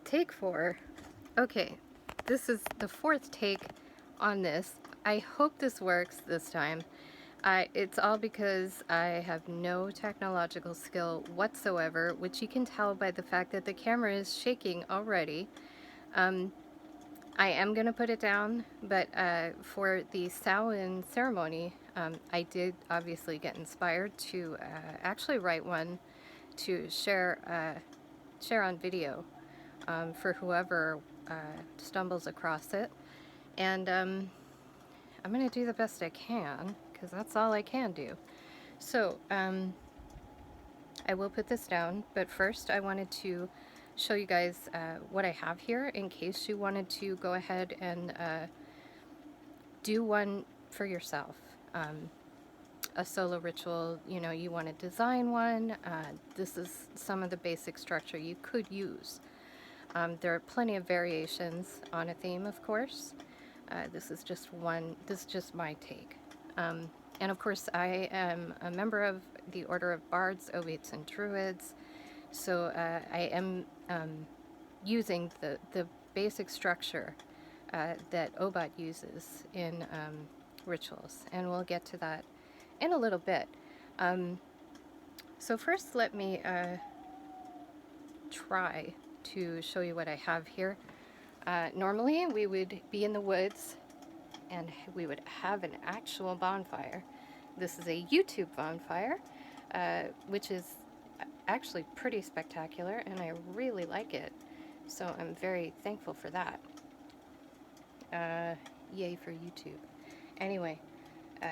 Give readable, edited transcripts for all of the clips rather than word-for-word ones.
Take 4. Okay, this is the 4th take on this. I hope this works this time. It's all because I have no technological skill whatsoever, which you can tell by the fact that the camera is shaking already. I am going to put it down, but for the Samhain ceremony, I did obviously get inspired to actually write one to share on video for whoever stumbles across it. And I'm going to do the best I can, because that's all I can do. So I will put this down, but first I wanted to show you guys what I have here in case you wanted to go ahead and do one for yourself. A solo ritual, you know, you want to design one. This is some of the basic structure you could use. There are plenty of variations on a theme, of course. This is just my take. And of course, I am a member of the Order of Bards, Ovates, and Druids, so I am using the basic structure that Obat uses in rituals, and we'll get to that in a little bit. So first, let me try to show you what I have here. Normally, we would be in the woods and we would have an actual bonfire. This is a YouTube bonfire, which is actually pretty spectacular, and I really like it. So I'm very thankful for that. Yay for YouTube. Anyway,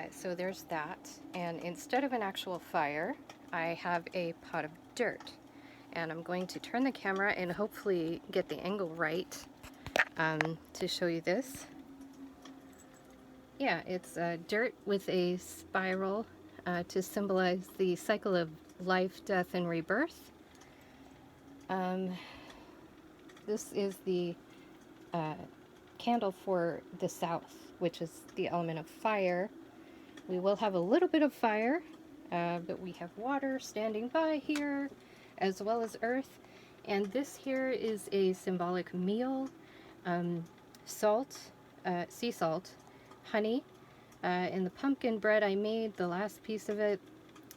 so there's that. And instead of an actual fire, I have a pot of dirt. And I'm going to turn the camera and hopefully get the angle right to show you this. Yeah, it's dirt with a spiral to symbolize the cycle of life, death, and rebirth. This is the candle for the south, which is the element of fire. We will have a little bit of fire, but we have water standing by here, as well as earth. And this here is a symbolic meal, salt, sea salt, honey, and the pumpkin bread I made, the last piece of it,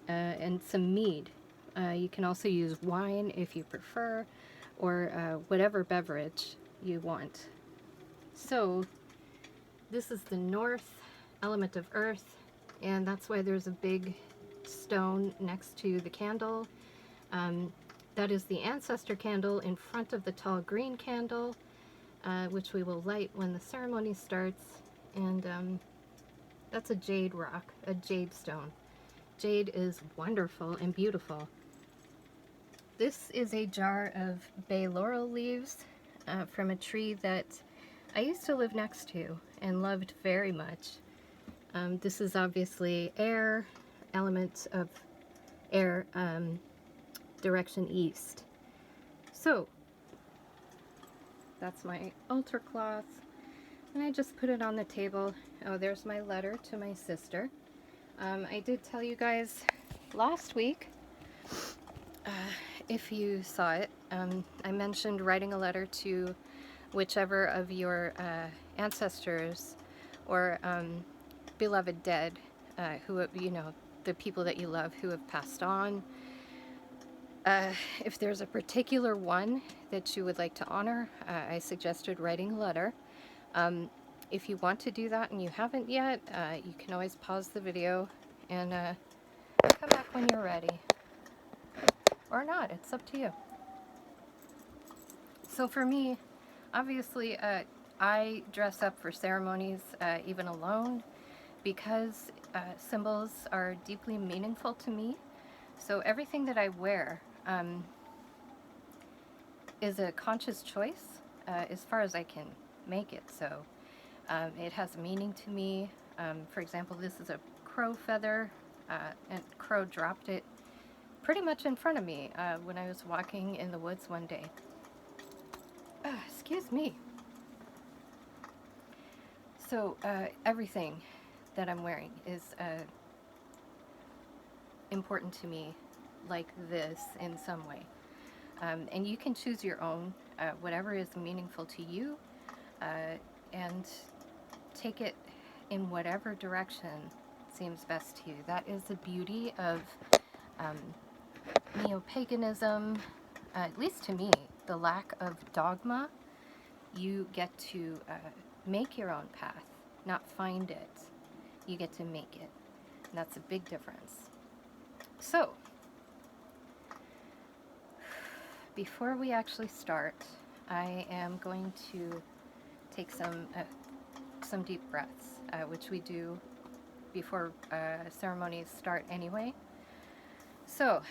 and some mead. You can also use wine if you prefer, or whatever beverage you want. So this is the north element of earth, and that's why there's a big stone next to the candle. That is the ancestor candle in front of the tall green candle, which we will light when the ceremony starts. And that's a jade rock, a jade stone. Jade is wonderful and beautiful. This is a jar of bay laurel leaves from a tree that I used to live next to and loved very much. This is obviously air, element of air, direction east. So that's my altar cloth, and I just put it on the table. Oh, there's my letter to my sister. I did tell you guys last week, if you saw it, I mentioned writing a letter to whichever of your ancestors or beloved dead, who, you know, the people that you love who have passed on. If there's a particular one that you would like to honor, I suggested writing a letter. If you want to do that and you haven't yet, you can always pause the video and come back when you're ready. Or not, it's up to you. So for me, obviously, I dress up for ceremonies, even alone, because symbols are deeply meaningful to me. So everything that I wear is a conscious choice, as far as I can make it so. It has meaning to me. For example, this is a crow feather, and crow dropped it pretty much in front of me when I was walking in the woods one day. Excuse me. So everything that I'm wearing is important to me, like this in some way. And you can choose your own, whatever is meaningful to you, and take it in whatever direction seems best to you. That is the beauty of um, neo-paganism, at least to me, the lack of dogma. You get to make your own path, not find it. You get to make it. And that's a big difference. So, before we actually start, I am going to take some deep breaths, which we do before ceremonies start anyway. So,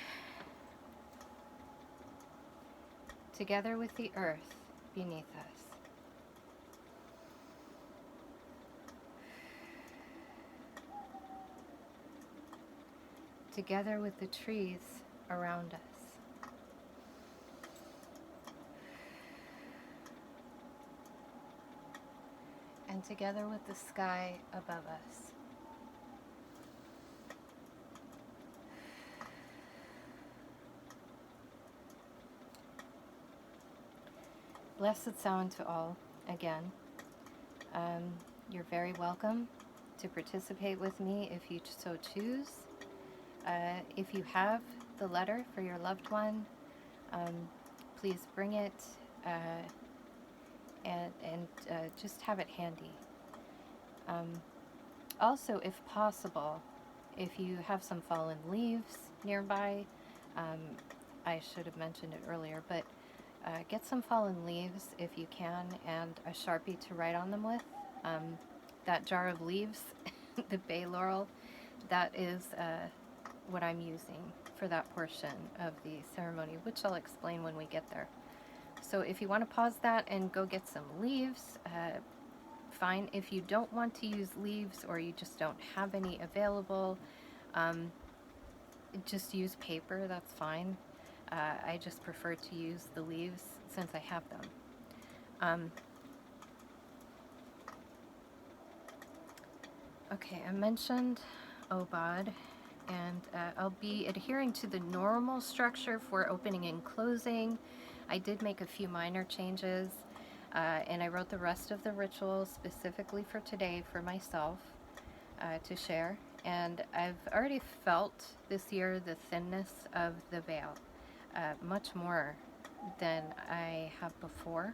together with the earth beneath us, together with the trees around us, and together with the sky above us. Blessed sound to all, again. You're very welcome to participate with me if you so choose. If you have the letter for your loved one, please bring it and just have it handy. Also, if possible, if you have some fallen leaves nearby, I should have mentioned it earlier, but get some fallen leaves if you can, and a Sharpie to write on them with. That jar of leaves, the bay laurel, that is what I'm using for that portion of the ceremony, which I'll explain when we get there. So if you want to pause that and go get some leaves, fine. If you don't want to use leaves, or you just don't have any available, just use paper, that's fine. I just prefer to use the leaves since I have them. Okay, I mentioned Obad, and I'll be adhering to the normal structure for opening and closing. I did make a few minor changes, and I wrote the rest of the ritual specifically for today for myself to share. And I've already felt this year the thinness of the veil, much more than I have before,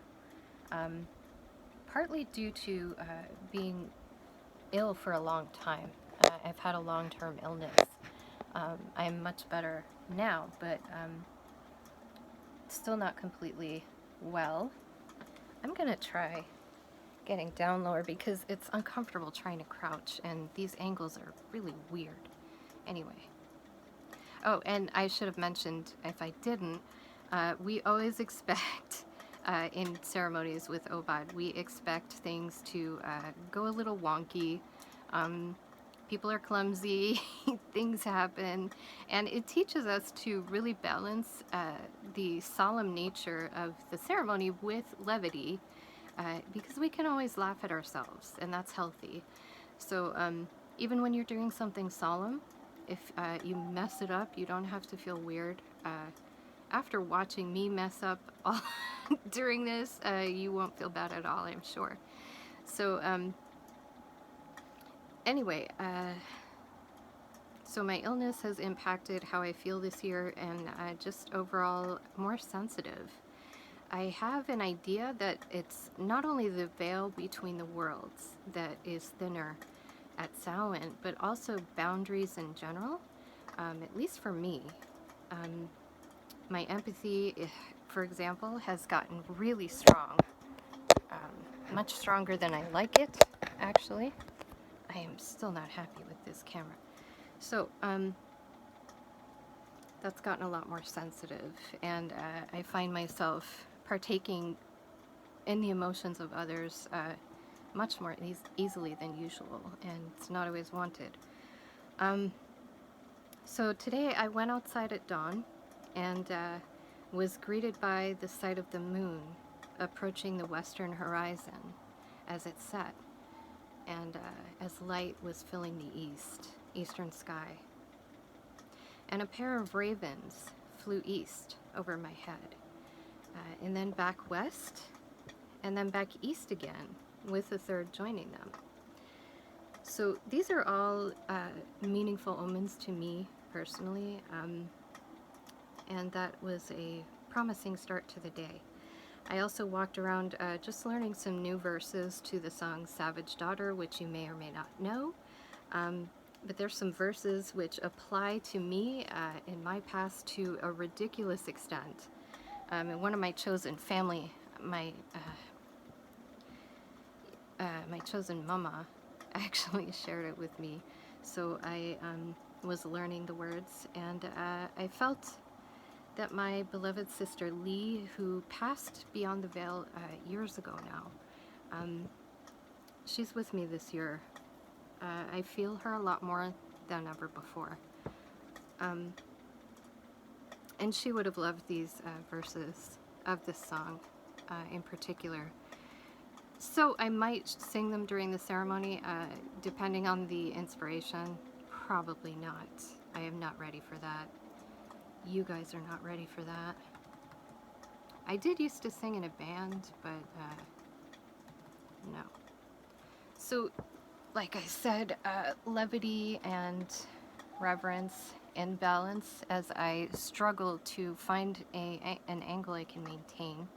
partly due to being ill for a long time. I've had a long-term illness. I'm much better now, but still not completely well. I'm gonna try getting down lower because it's uncomfortable trying to crouch, and these angles are really weird. Anyway. Oh, and I should have mentioned, if I didn't, we always expect in ceremonies with Obad, we expect things to go a little wonky. People are clumsy, things happen, and it teaches us to really balance the solemn nature of the ceremony with levity, because we can always laugh at ourselves, and that's healthy. So even when you're doing something solemn, if you mess it up, you don't have to feel weird. After watching me mess up all during this, you won't feel bad at all, I'm sure. So anyway, so my illness has impacted how I feel this year, and just overall more sensitive. I have an idea that it's not only the veil between the worlds that is thinner at Samhain, but also boundaries in general, at least for me. My empathy, for example, has gotten really strong, much stronger than I like it, actually. I am still not happy with this camera. So, that's gotten a lot more sensitive, and I find myself partaking in the emotions of others much more easily than usual, and it's not always wanted. So today I went outside at dawn and was greeted by the sight of the moon approaching the western horizon as it set, and as light was filling the eastern sky. And a pair of ravens flew east over my head. and then back west, and then back east again, with the third joining them. So these are all meaningful omens to me personally, and that was a promising start to the day. I also walked around just learning some new verses to the song Savage Daughter, which you may or may not know. But there's some verses which apply to me in my past to a ridiculous extent. And one of my chosen family, my chosen mama, actually shared it with me. So I was learning the words, and I felt that my beloved sister Lee, who passed beyond the veil years ago now, she's with me this year. I feel her a lot more than ever before. And she would have loved these verses of this song in particular. So I might sing them during the ceremony, depending on the inspiration. Probably not. I am not ready for that. You guys are not ready for that. I did used to sing in a band, but no. So, like I said, levity and reverence and balance as I struggle to find an angle I can maintain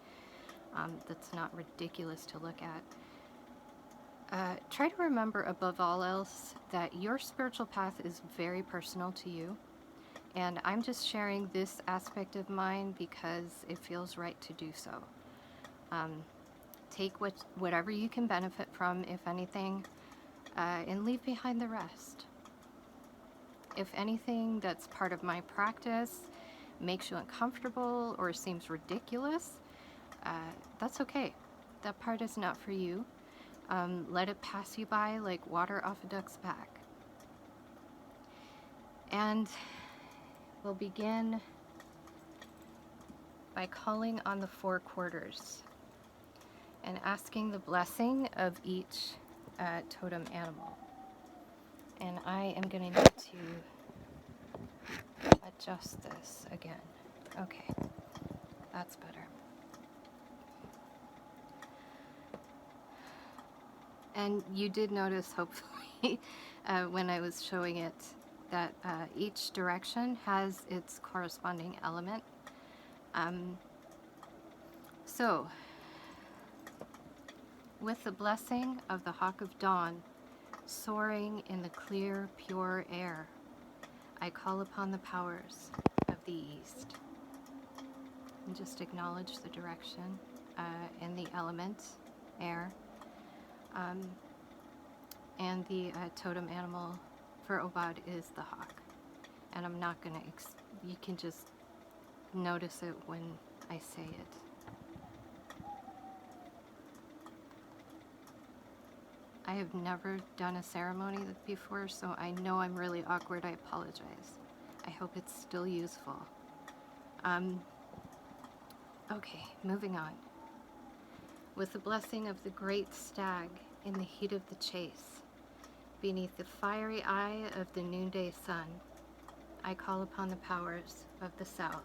that's not ridiculous to look at. Try to remember above all else that your spiritual path is very personal to you, and I'm just sharing this aspect of mine because it feels right to do so. Take whatever you can benefit from, if anything, and leave behind the rest. If anything that's part of my practice makes you uncomfortable or seems ridiculous, that's okay. That part is not for you. Let it pass you by like water off a duck's back. And we'll begin by calling on the four quarters and asking the blessing of each totem animal. And I am going to need to adjust this again. Okay, that's better. And you did notice, hopefully, when I was showing it, that each direction has its corresponding element. So, with the blessing of the Hawk of Dawn, soaring in the clear, pure air, I call upon the powers of the East. And just acknowledge the direction and the element, air. And the totem animal for Obad is the hawk. And I'm not going to, you can just notice it when I say it. I have never done a ceremony before, so I know I'm really awkward. I apologize. I hope it's still useful. Okay, moving on. With the blessing of the great stag in the heat of the chase, beneath the fiery eye of the noonday sun, I call upon the powers of the south.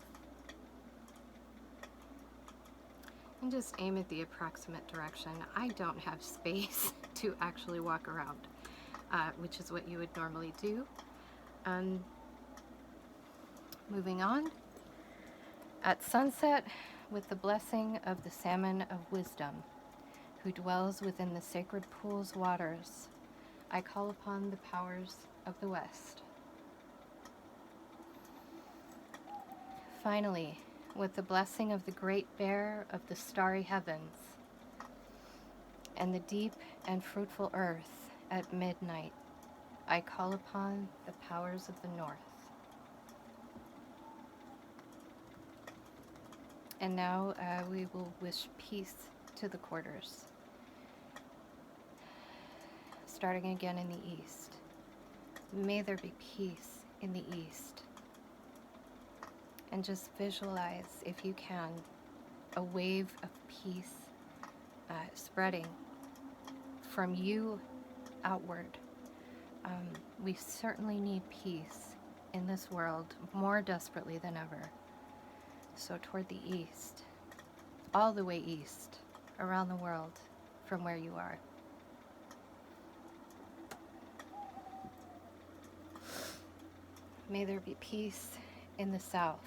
And just aim at the approximate direction. I don't have space to actually walk around, which is what you would normally do. Moving on. At sunset, with the blessing of the salmon of wisdom, who dwells within the sacred pool's waters, I call upon the powers of the West. Finally, with the blessing of the great bear of the starry heavens, and the deep and fruitful earth at midnight, I call upon the powers of the North. And now we will wish peace to the quarters. Starting again in the east. May there be peace in the east. And just visualize, if you can, a wave of peace spreading from you outward. We certainly need peace in this world more desperately than ever. So toward the east. all the way east, around the world from where you are. May there be peace in the south.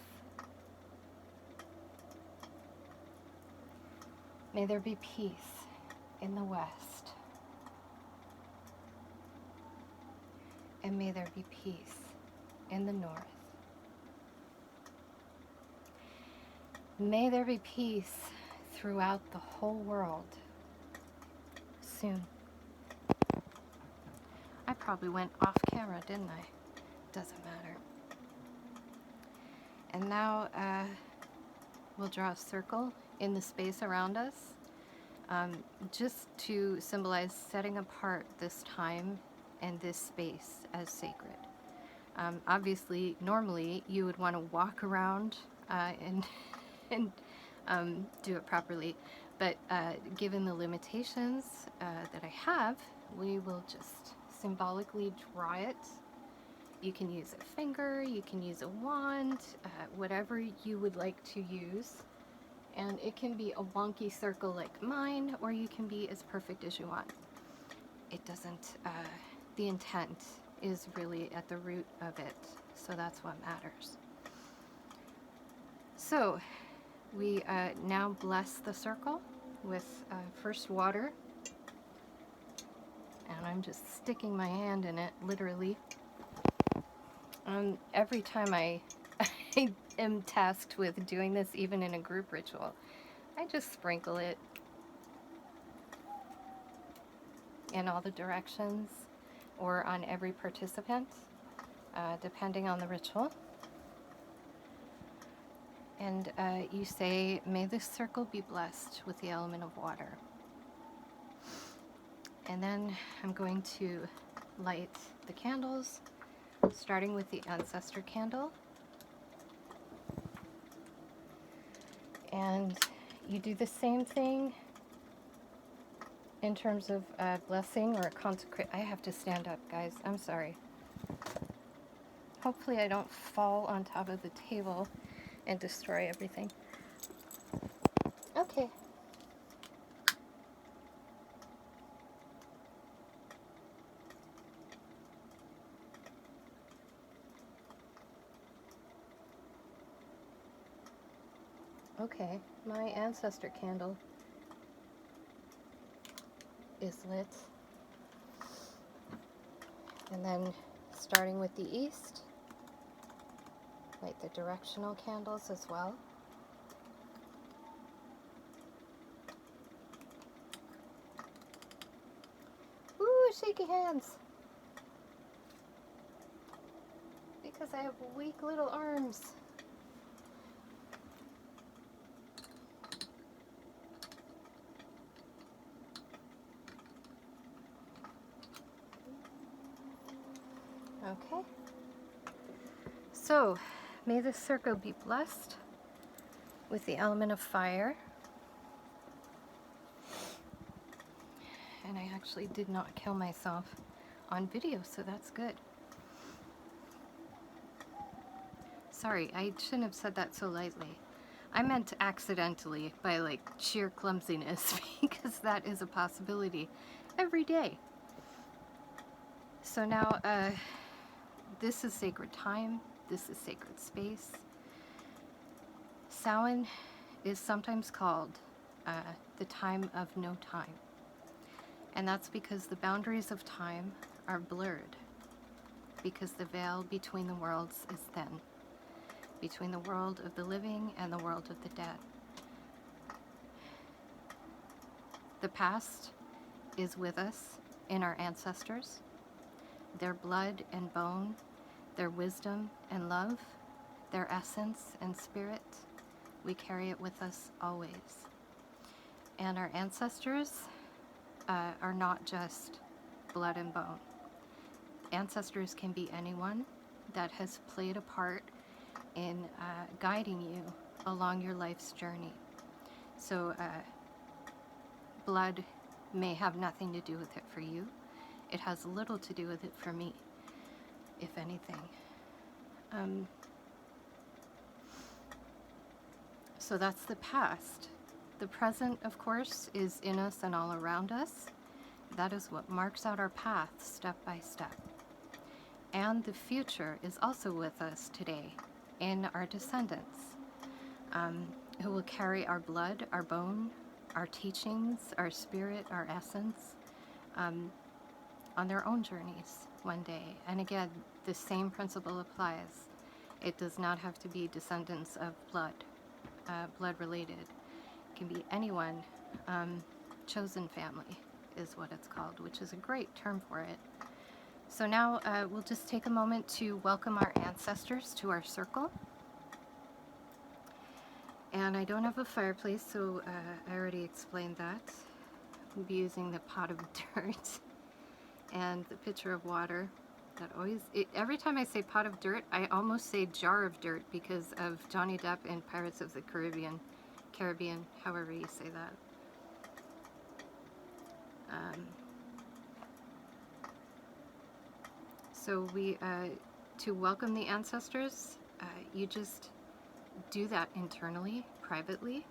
May there be peace in the west. And may there be peace in the north. May there be peace throughout the whole world soon. I probably went off camera, didn't I? Doesn't matter. And now we'll draw a circle in the space around us, just to symbolize setting apart this time and this space as sacred. Obviously, normally you would want to walk around and do it properly, but given the limitations that I have, we will just symbolically draw it. You can use a finger, you can use a wand, whatever you would like to use. And it can be a wonky circle like mine, or you can be as perfect as you want. It doesn't, the intent is really at the root of it, so that's what matters. So, we now bless the circle with first water, and I'm just sticking my hand in it, literally. Every time I am tasked with doing this, even in a group ritual, I just sprinkle it in all the directions, or on every participant, depending on the ritual. And you say, may this circle be blessed with the element of water. And then I'm going to light the candles, starting with the ancestor candle. And you do the same thing in terms of blessing or consecrate. I have to stand up, guys. I'm sorry. Hopefully I don't fall on top of the table and destroy everything. Okay. Okay, my ancestor candle is lit. And then starting with the east, light the directional candles as well. Ooh, shaky hands! Because I have weak little arms. Okay. So, may this circle be blessed with the element of fire. And I actually did not kill myself on video, so that's good. Sorry, I shouldn't have said that so lightly. I meant accidentally, by like sheer clumsiness, because that is a possibility every day. So now, this is sacred time, this is sacred space. Samhain is sometimes called the time of no time. And that's because the boundaries of time are blurred, because the veil between the worlds is thin, between the world of the living and the world of the dead. The past is with us in our ancestors, their blood and bone, their wisdom and love, their essence and spirit. We carry it with us always. And our ancestors are not just blood and bone. Ancestors can be anyone that has played a part in guiding you along your life's journey. So blood may have nothing to do with it for you. It has little to do with it for me, if anything. So that's the past. The present, of course, is in us and all around us. That is what marks out our path step by step. And the future is also with us today in our descendants, who will carry our blood, our bone, our teachings, our spirit, our essence, on their own journeys one day. And again, the same principle applies. It does not have to be descendants of blood related. It can be anyone. Chosen family is what it's called, which is a great term for it. So now we'll just take a moment to welcome our ancestors to our circle. And I don't have a fireplace, so I already explained that. We'll be using the pot of dirt and the pitcher of water. That always, every time I say pot of dirt, I almost say jar of dirt because of Johnny Depp in Pirates of the Caribbean, however you say that. So to welcome the ancestors, you just do that internally, privately,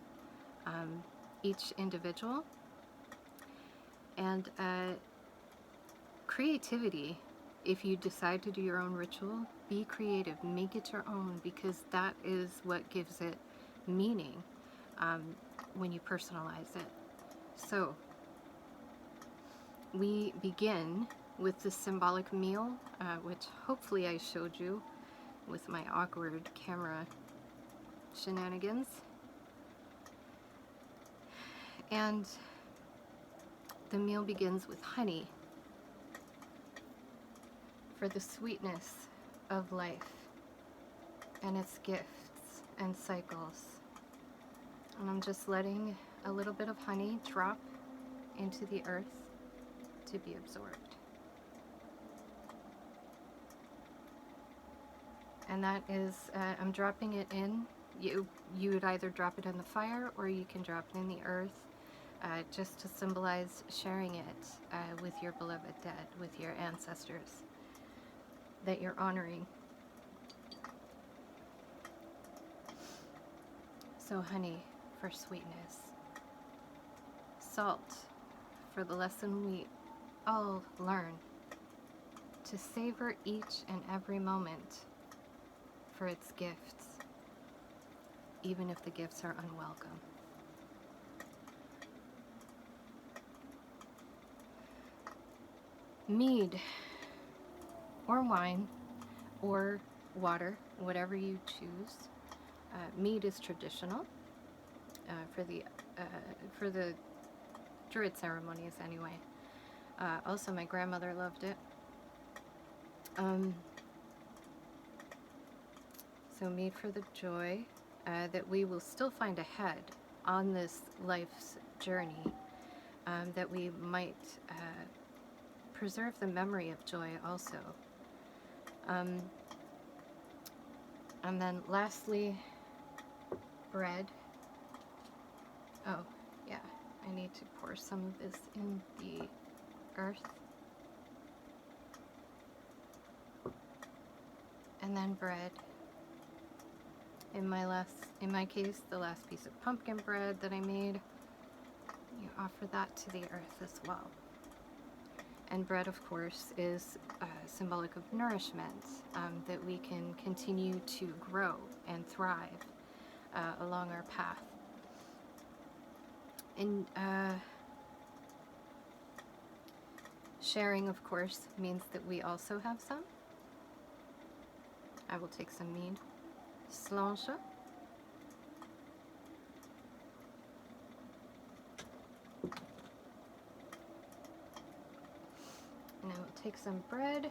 each individual. And creativity, if you decide to do your own ritual, be creative, make it your own, because that is what gives it meaning when you personalize it. So we begin with the symbolic meal, which hopefully I showed you with my awkward camera shenanigans. And the meal begins with honey for the sweetness of life and its gifts and cycles. And I'm just letting a little bit of honey drop into the earth to be absorbed. And that is, I'm dropping it in. You would either drop it in the fire or you can drop it in the earth, just to symbolize sharing it with your beloved dead, with your ancestors that you're honoring. So honey for sweetness, salt for the lesson we all learn, to savor each and every moment for its gifts, even if the gifts are unwelcome. Mead, or wine, or water, whatever you choose. Mead is traditional for the Druid ceremonies anyway. Also, my grandmother loved it. So mead for the joy that we will still find ahead on this life's journey, that we might preserve the memory of joy also. And then lastly, bread. Oh, yeah, I need to pour some of this in the earth. And then bread. In my case, the last piece of pumpkin bread that I made, you offer that to the earth as well. And bread, of course, is symbolic of nourishment, that we can continue to grow and thrive along our path. And sharing, of course, means that we also have some. I will take some mead. Slange. And I will take some bread,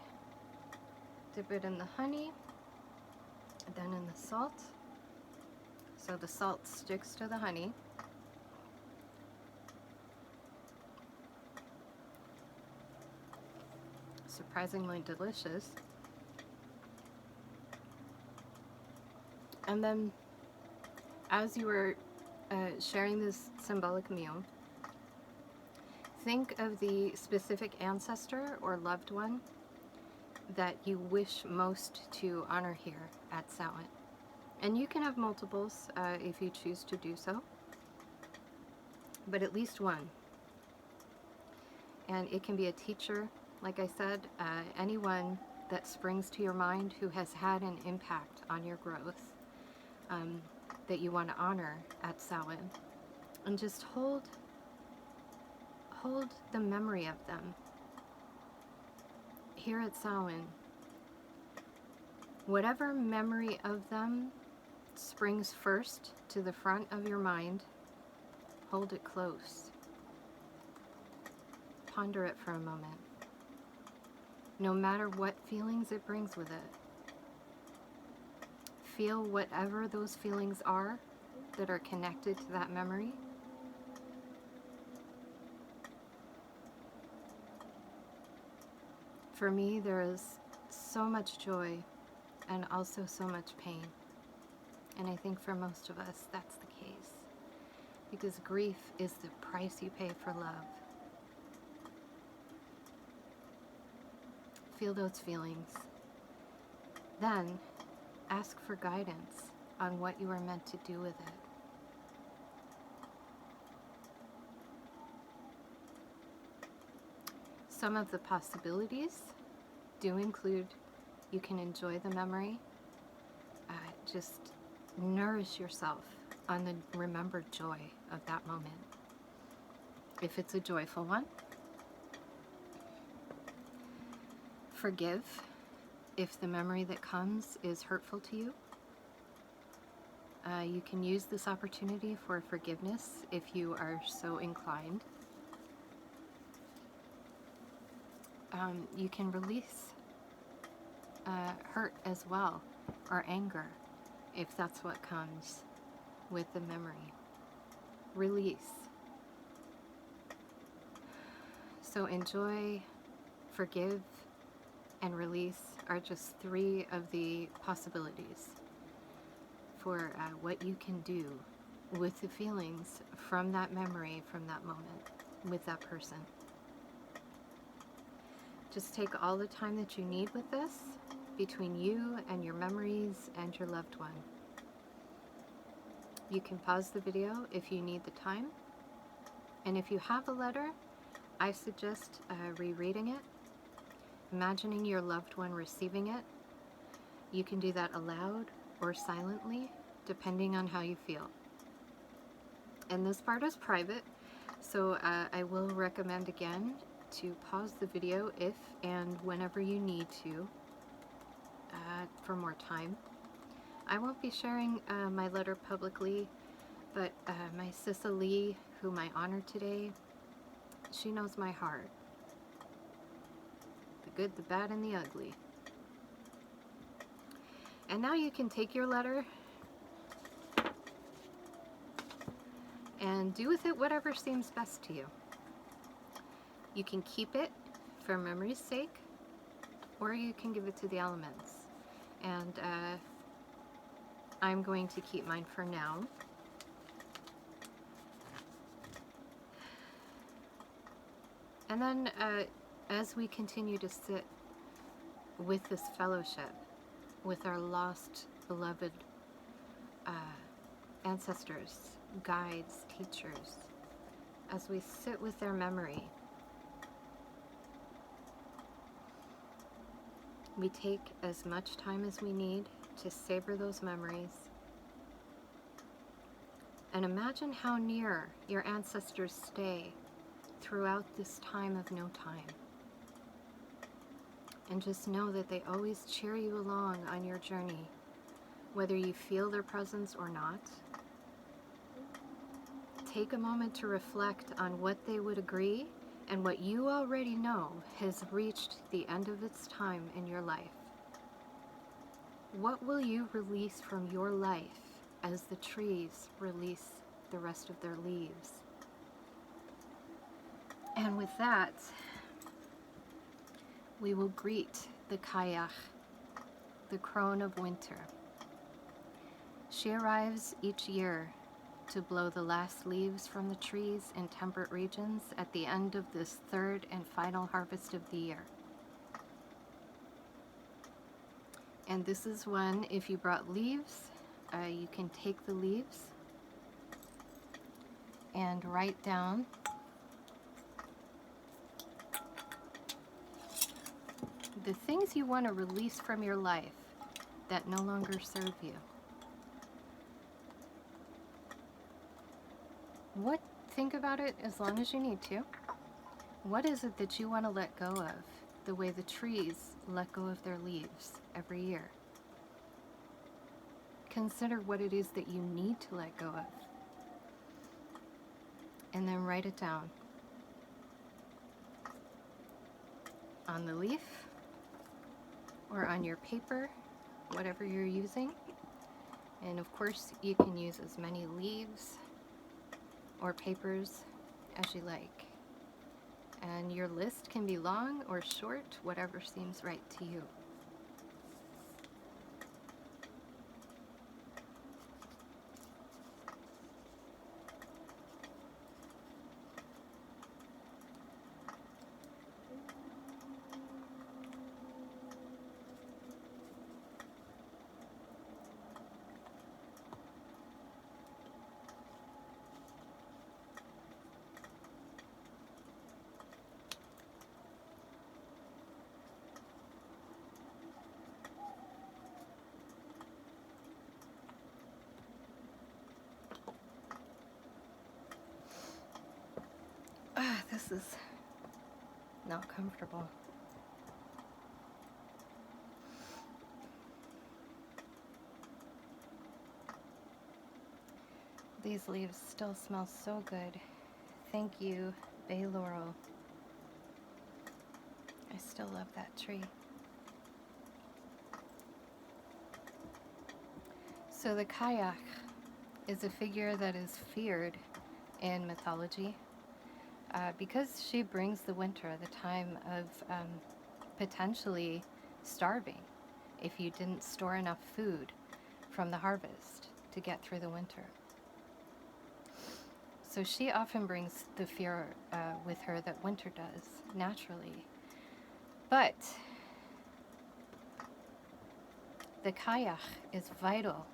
dip it in the honey, then in the salt. So the salt sticks to the honey. Surprisingly delicious. And then, as you were sharing this symbolic meal, think of the specific ancestor or loved one that you wish most to honor here at Samhain. And you can have multiples if you choose to do so. but at least one. And it can be a teacher, like I said, anyone that springs to your mind who has had an impact on your growth, that you want to honor at Samhain. And just hold the memory of them. Here at Samhain, whatever memory of them springs first to the front of your mind, hold it close. Ponder it for a moment. No matter what feelings it brings with it. Feel whatever those feelings are that are connected to that memory. For me, there is so much joy and also so much pain. And I think for most of us, that's the case. Because grief is the price you pay for love. Feel those feelings. Then, ask for guidance on what you are meant to do with it. Some of the possibilities do include you can enjoy the memory, just nourish yourself on the remembered joy of that moment. If it's a joyful one, forgive if the memory that comes is hurtful to you. You can use this opportunity for forgiveness if you are so inclined. You can release hurt as well, or anger, if that's what comes with the memory. Release. So enjoy, forgive, and release are just 3 of the possibilities for what you can do with the feelings from that memory, from that moment, with that person. Just take all the time that you need with this, between you and your memories and your loved one. You can pause the video if you need the time. And if you have a letter, I suggest rereading it, imagining your loved one receiving it. You can do that aloud or silently, depending on how you feel. And this part is private, so I will recommend again to pause the video if and whenever you need to for more time. I won't be sharing my letter publicly, but my Sissa Lee, whom I honor today, she knows my heart. The good, the bad, and the ugly. And now you can take your letter and do with it whatever seems best to you. You can keep it for memory's sake, or you can give it to the elements. And I'm going to keep mine for now. And then as we continue to sit with this fellowship, with our lost, beloved ancestors, guides, teachers, as we sit with their memory, we take as much time as we need to savor those memories. And imagine how near your ancestors stay throughout this time of no time. And just know that they always cheer you along on your journey, whether you feel their presence or not. Take a moment to reflect on what they would agree and what you already know has reached the end of its time in your life. What will you release from your life as the trees release the rest of their leaves? And with that, we will greet the Kayach, the crone of winter. She arrives each year to blow the last leaves from the trees in temperate regions at the end of this 3rd and final harvest of the year. And this is when, if you brought leaves, you can take the leaves and write down the things you want to release from your life that no longer serve you. Think about it as long as you need to. What is it that you want to let go of, the way the trees let go of their leaves every year? Consider what it is that you need to let go of. And then write it down on the leaf or on your paper, whatever you're using. And of course, you can use as many leaves or papers as you like. And your list can be long or short, whatever seems right to you. This is not comfortable. These leaves still smell so good. Thank you, Bay Laurel. I still love that tree. So the kayak is a figure that is feared in mythology. Because she brings the winter, the time of potentially starving if you didn't store enough food from the harvest to get through the winter. So she often brings the fear with her that winter does, naturally. But the kayak is vital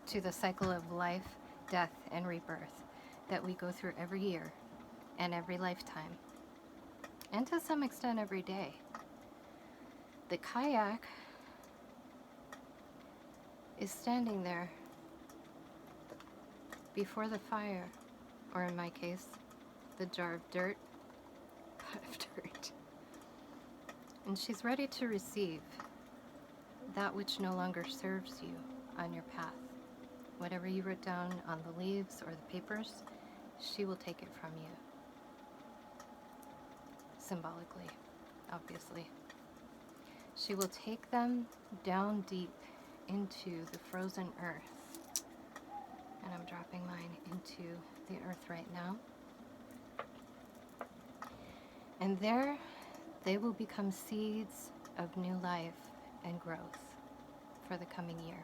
to the cycle of life, death, and rebirth that we go through every year and every lifetime, and to some extent every day. The kayak is standing there before the fire, or in my case, the jar of dirt, pot of dirt. And she's ready to receive that which no longer serves you on your path. Whatever you wrote down on the leaves or the papers, she will take it from you. Symbolically, obviously. She will take them down deep into the frozen earth. And I'm dropping mine into the earth right now. And there they will become seeds of new life and growth for the coming year.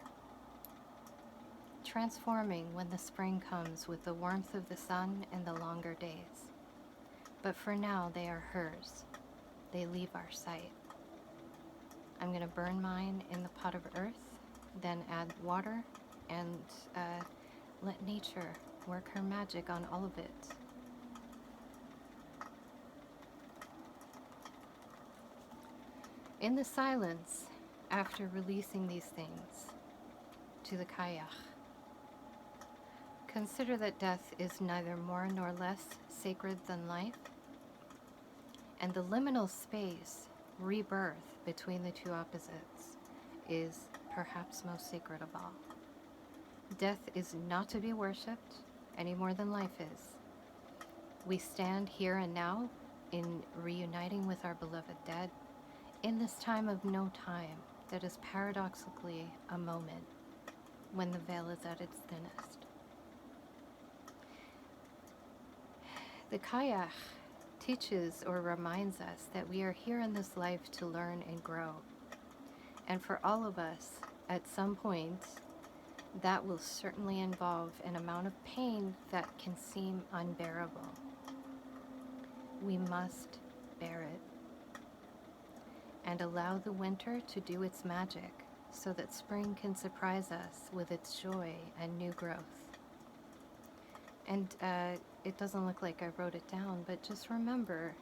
Transforming when the spring comes with the warmth of the sun and the longer days. But for now, they are hers. They leave our sight. I'm going to burn mine in the pot of earth, then add water, and let nature work her magic on all of it. In the silence, after releasing these things to the kayak, consider that death is neither more nor less sacred than life, and the liminal space, rebirth, between the two opposites is perhaps most sacred of all. Death is not to be worshipped any more than life is. We stand here and now in reuniting with our beloved dead in this time of no time that is paradoxically a moment when the veil is at its thinnest. The kayak teaches or reminds us that we are here in this life to learn and grow. And for all of us, at some point, that will certainly involve an amount of pain that can seem unbearable. We must bear it and allow the winter to do its magic so that spring can surprise us with its joy and new growth. And it doesn't look like I wrote it down, but just remember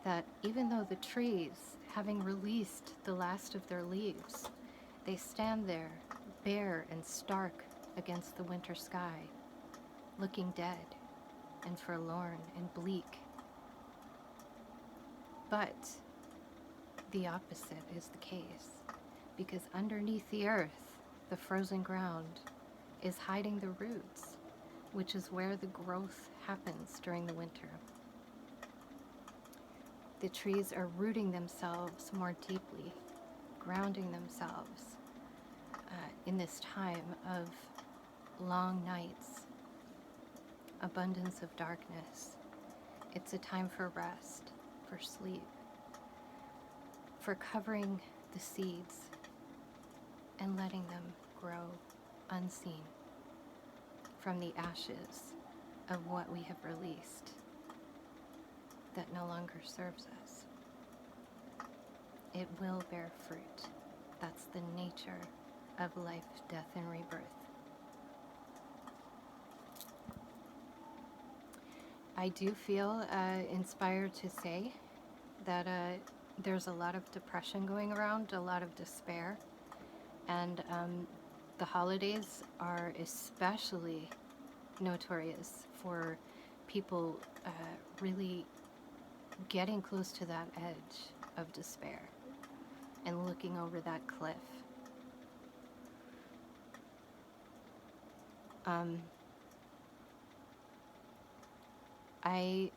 that even though the trees, having released the last of their leaves, they stand there, bare and stark against the winter sky, looking dead and forlorn and bleak. But the opposite is the case, because underneath the earth, the frozen ground is hiding the roots, which is where the growth happens during the winter. The trees are rooting themselves more deeply, grounding themselves in this time of long nights, abundance of darkness. It's a time for rest, for sleep, for covering the seeds and letting them grow unseen from the ashes of what we have released that no longer serves us. It will bear fruit. That's the nature of life, death, and rebirth. I do feel inspired to say that there's a lot of depression going around, a lot of despair, and the holidays are especially notorious for people really getting close to that edge of despair and looking over that cliff. I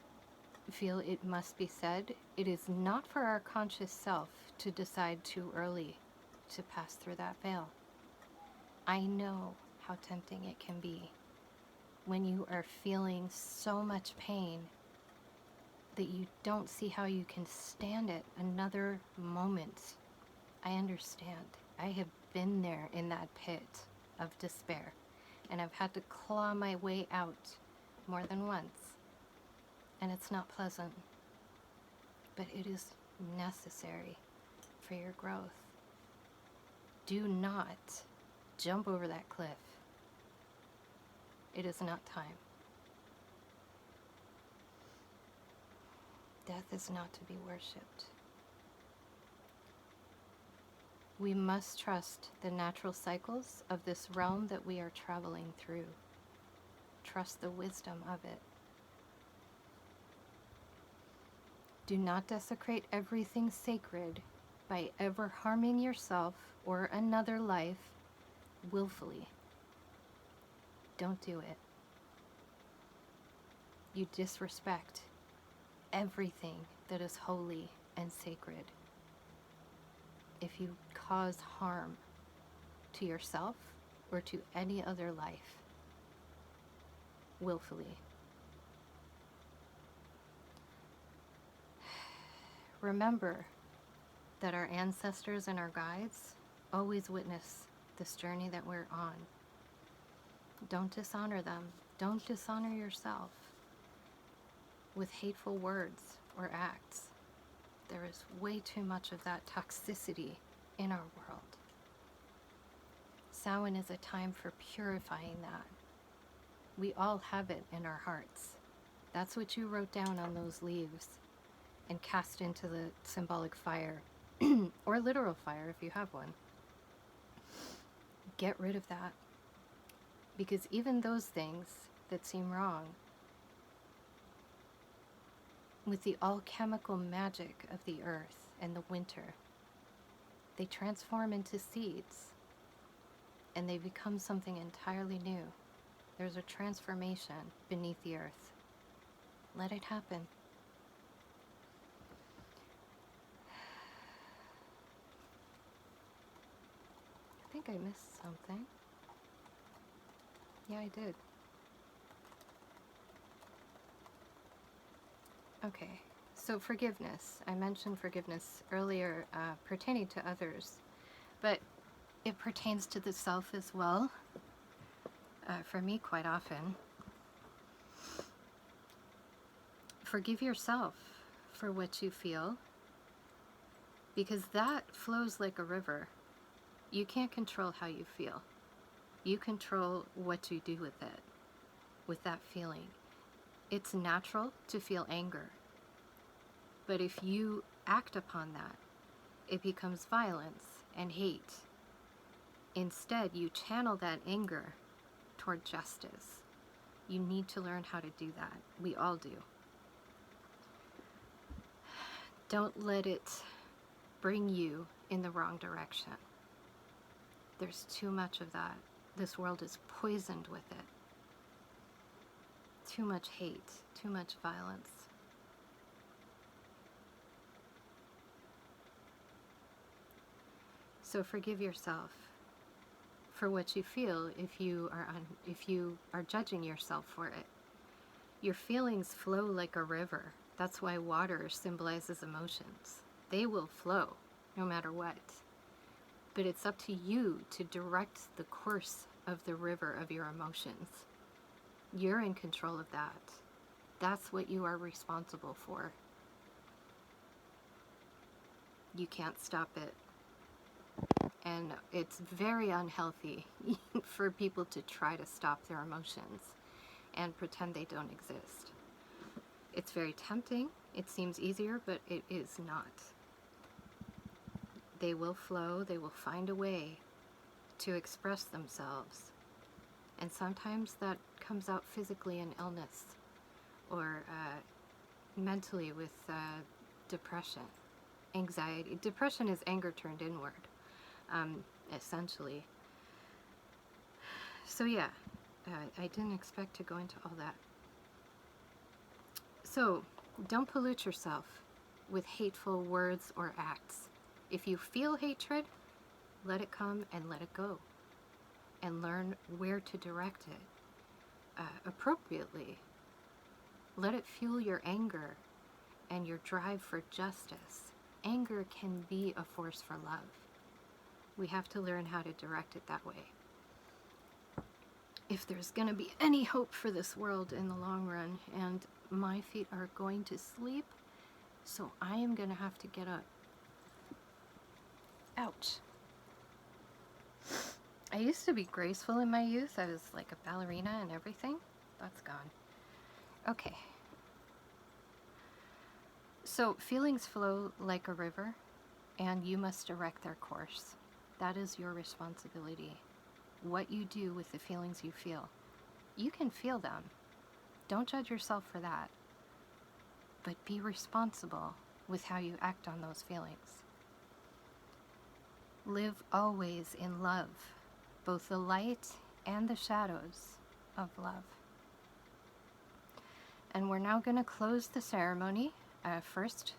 feel it must be said, it is not for our conscious self to decide too early to pass through that veil. I know how tempting it can be when you are feeling so much pain that you don't see how you can stand it another moment. I understand. I have been there in that pit of despair, and I've had to claw my way out more than once. And it's not pleasant, but it is necessary for your growth. Do not jump over that cliff. It is not time. Death is not to be worshipped. We must trust the natural cycles of this realm that we are traveling through. Trust the wisdom of it. Do not desecrate everything sacred by ever harming yourself or another life willfully. Don't do it. You disrespect everything that is holy and sacred if you cause harm to yourself or to any other life willfully. Remember that our ancestors and our guides always witness this journey that we're on. Don't dishonor them. Don't dishonor yourself with hateful words or acts. There is way too much of that toxicity in our world. Samhain is a time for purifying that. We all have it in our hearts. That's what you wrote down on those leaves and cast into the symbolic fire, or literal fire if you have one. Get rid of that. Because even those things that seem wrong, with the alchemical magic of the earth and the winter, they transform into seeds and they become something entirely new. There's a transformation beneath the earth. Let it happen. I think I missed something. Yeah, I did. Okay, so forgiveness. I mentioned forgiveness earlier pertaining to others, but it pertains to the self as well. For me, quite often. Forgive yourself for what you feel, because that flows like a river. You can't control how you feel. You control what you do with it, with that feeling. It's natural to feel anger, but if you act upon that, it becomes violence and hate. Instead, you channel that anger toward justice. You need to learn how to do that. We all do. Don't let it bring you in the wrong direction. There's too much of that. This world is poisoned with it. Too much hate, too much violence. So forgive yourself for what you feel if you are judging yourself for it. Your feelings flow like a river. That's why water symbolizes emotions. They will flow no matter what. But it's up to you to direct the course of the river of your emotions. You're in control of that. That's what you are responsible for. You can't stop it. And it's very unhealthy for people to try to stop their emotions and pretend they don't exist. It's very tempting. It seems easier, but it is not. They will flow. They will find a way to express themselves. And sometimes that comes out physically in illness or mentally with depression, anxiety. Depression is anger turned inward, essentially. So yeah, I didn't expect to go into all that. So don't pollute yourself with hateful words or acts. If you feel hatred, let it come and let it go. And learn where to direct it appropriately. Let it fuel your anger and your drive for justice. Anger can be a force for love. We have to learn how to direct it that way. If there's going to be any hope for this world in the long run, and my feet are going to sleep, so I am going to have to get up. Ouch. I used to be graceful in my youth. I was like a ballerina and everything. That's gone. Okay. So feelings flow like a river, and you must direct their course. That is your responsibility. What you do with the feelings you feel. You can feel them. Don't judge yourself for that. But be responsible with how you act on those feelings. Live always in love, both the light and the shadows of love. And we're now going to close the ceremony, first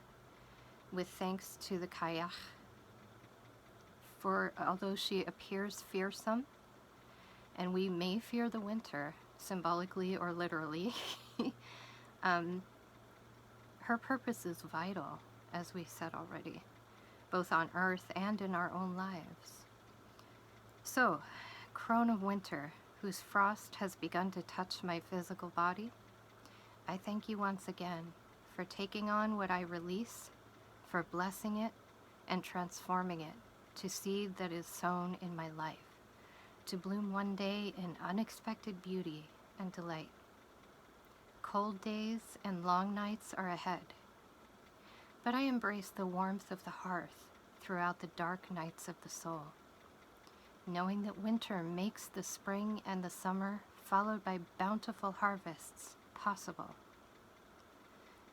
with thanks to the Kayach, for although she appears fearsome, and we may fear the winter, symbolically or literally, her purpose is vital, as we said already, both on earth and in our own lives. So, crone of winter, whose frost has begun to touch my physical body, I thank you once again for taking on what I release, for blessing it and transforming it to seed that is sown in my life, to bloom one day in unexpected beauty and delight. Cold days and long nights are ahead, but I embrace the warmth of the hearth throughout the dark nights of the soul, knowing that winter makes the spring and the summer, followed by bountiful harvests, possible.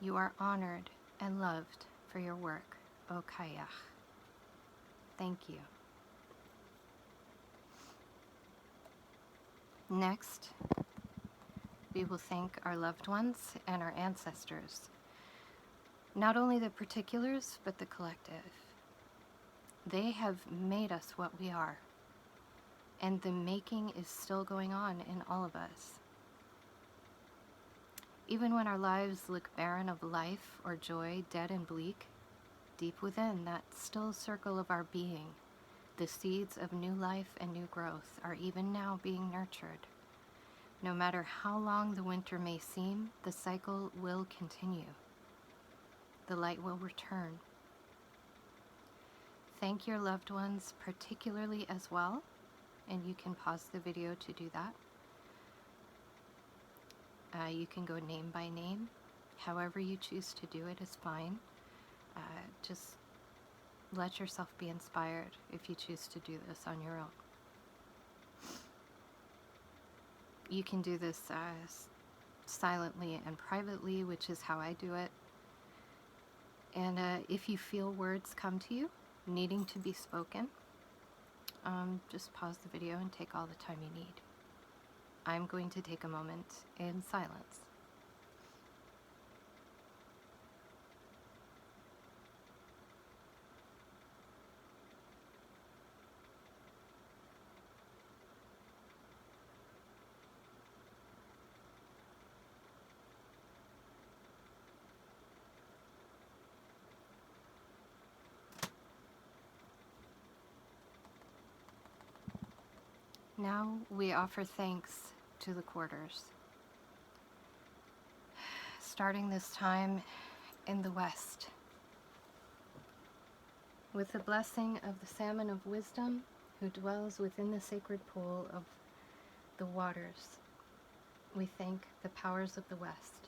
You are honored and loved for your work, O Kayach. Thank you. Next, we will thank our loved ones and our ancestors. Not only the particulars, but the collective. They have made us what we are, and the making is still going on in all of us. Even when our lives look barren of life or joy, dead and bleak, deep within that still circle of our being, the seeds of new life and new growth are even now being nurtured. No matter how long the winter may seem, the cycle will continue. The light will return. Thank your loved ones particularly as well, and you can pause the video to do that. You can go name by name. However you choose to do it is fine. Just let yourself be inspired if you choose to do this on your own. You can do this silently and privately, which is how I do it. And if you feel words come to you needing to be spoken, just pause the video and take all the time you need. I'm going to take a moment in silence. Now we offer thanks to the quarters, starting this time in the west. With the blessing of the salmon of wisdom, who dwells within the sacred pool of the waters, we thank the powers of the west.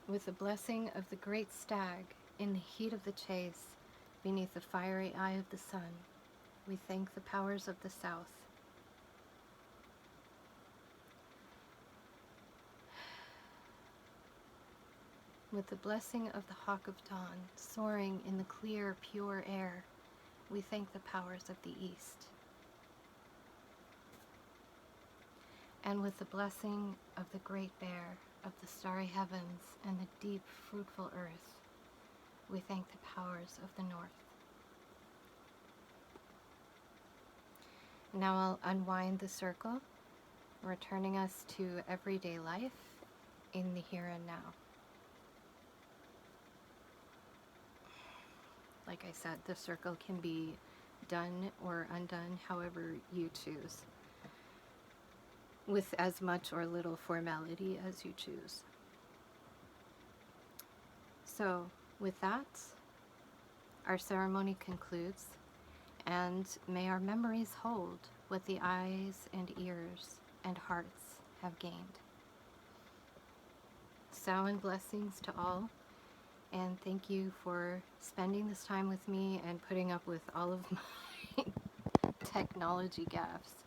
With the blessing of the great stag, in the heat of the chase, beneath the fiery eye of the sun, we thank the powers of the south. With the blessing of the hawk of dawn, soaring in the clear, pure air, we thank the powers of the east. And with the blessing of the great bear, of the starry heavens, and the deep, fruitful earth, we thank the powers of the north. Now I'll unwind the circle, returning us to everyday life in the here and now. Like I said, the circle can be done or undone however you choose, with as much or little formality as you choose. So, with that, our ceremony concludes, and may our memories hold what the eyes and ears and hearts have gained. Samhain blessings to all, and thank you for spending this time with me and putting up with all of my technology gaffes.